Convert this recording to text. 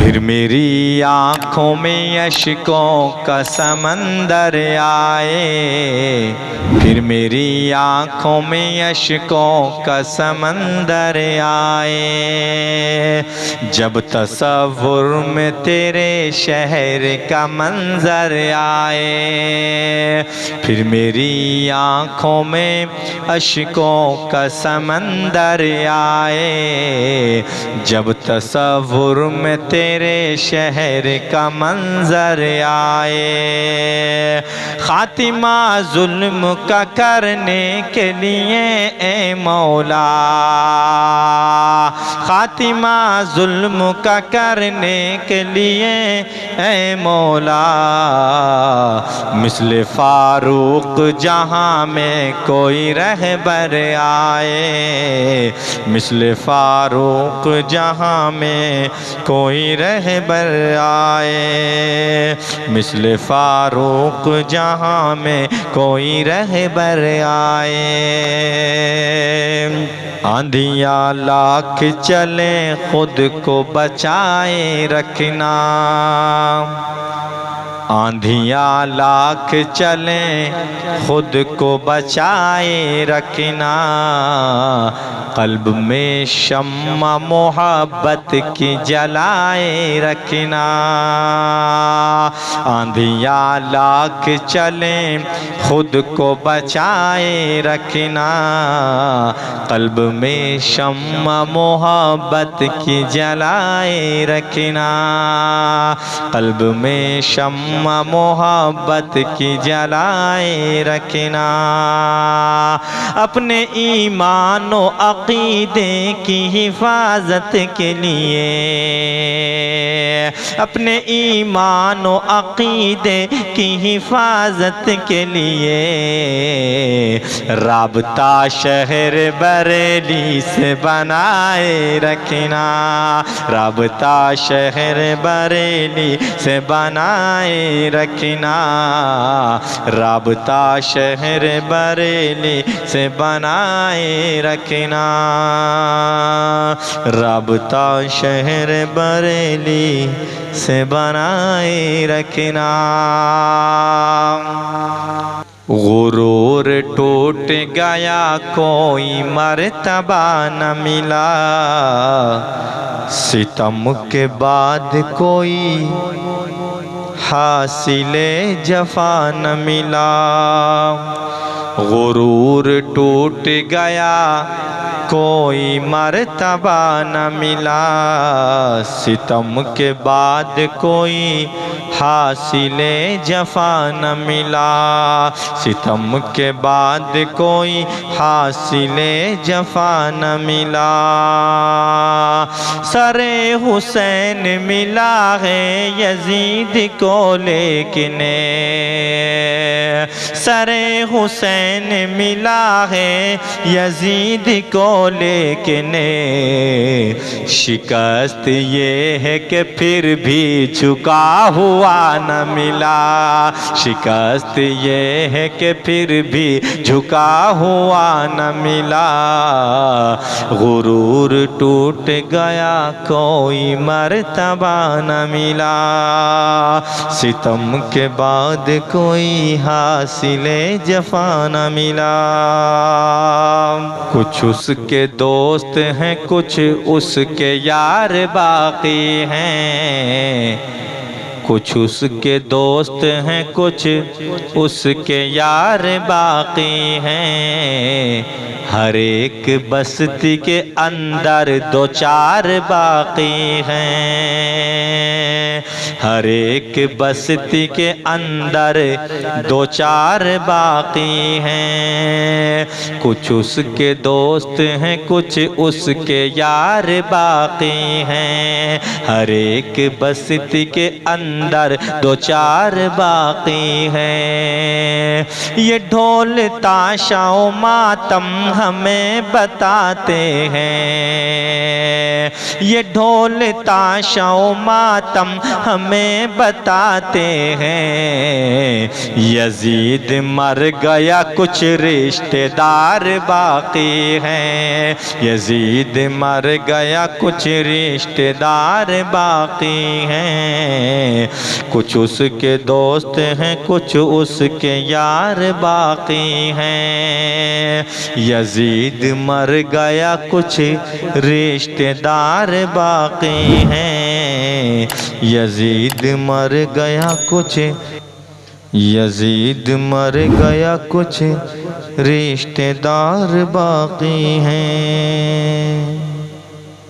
پھر میری آنکھوں میں اشکوں کا سمندر آئے، پھر میری آنکھوں میں اشکوں کا سمندر آئے، جب تصور میں تیرے شہر کا منظر آئے، پھر میری آنکھوں میں اشکوں کا سمندر آئے، جب تصور میں تیرے شہر کا منظر آئے، خاتمہ ظلم کا کرنے کے لیے اے مولا، خاتمہ ظلم کا کرنے کے لیے اے مولا، مثل فاروق جہاں میں کوئی رہبر آئے، مثل فاروق جہاں میں کوئی رہبر آئے، مثل فاروق جہاں میں کوئی رہبر آئے، آندھیاں لاکھ چلیں خود کو بچائے رکھنا، آندھیاں لاکھ چلیں خود کو بچائے رکھنا، قلب میں شمع محبت کی جلائے رکھنا، آندھیاں لاکھ چلیں خود کو بچائے رکھنا، قلب میں شمع محبت کی جلائے رکھنا، قلب میں شمع محبت کی جلائے رکھنا، اپنے ایمان و عقیدے کی حفاظت کے لیے، اپنے ایمان و عقیدے کی حفاظت کے لیے، رابطہ شہر بریلی سے بنائے رکھنا، رابطہ شہر بریلی سے بنائے رکھنا، رابطہ شہر بریلی سے بنائے رکھنا، رابطہ شہر بریلی سے بنائے رکھنا، غرور ٹوٹ گیا کوئی مرتبہ نہ ملا، ستم کے بعد کوئی حاصل جفا نہ ملا، غرور ٹوٹ گیا کوئی مرتبہ نہ ملا، ستم کے بعد کوئی حاصل جفا نہ ملا، ستم کے بعد کوئی حاصل جفا نہ ملا، سر حسین ملا ہے یزید کو لیکن، سر حسین ملا ہے یزید کو لیکن، شکست یہ ہے کہ پھر بھی جھکا ہوا نہ ملا، شکست یہ ہے کہ پھر بھی جھکا ہوا نہ ملا، غرور ٹوٹ گیا کوئی مرتبہ نہ ملا، ستم کے بعد کوئی حاصل جفا نہ ملا، کچھ اس کے دوست ہیں کچھ اس کے یار باقی ہیں، کچھ اس کے دوست ہیں کچھ اس کے یار باقی ہیں، ہر ایک بستی کے اندر دو چار باقی ہیں، ہر ایک بستی کے اندر دو چار باقی ہیں، کچھ اس کے دوست ہیں کچھ اس کے یار باقی ہیں، ہر ایک بستی کے اندر دو چار باقی ہیں، یہ ڈھول تاشا و ماتم ہمیں بتاتے ہیں، یہ ڈھول تاشا و ماتم ہمیں بتاتے ہیں، یزید مر گیا کچھ رشتہ دار باقی ہیں، یزید مر گیا کچھ رشتہ دار باقی ہیں، کچھ اس کے دوست ہیں کچھ اس کے یار باقی ہیں، یزید مر گیا کچھ رشتہ دار باقی ہیں، یزید مر گیا کچھ، یزید مر گیا کچھ رشتہ دار باقی ہیں۔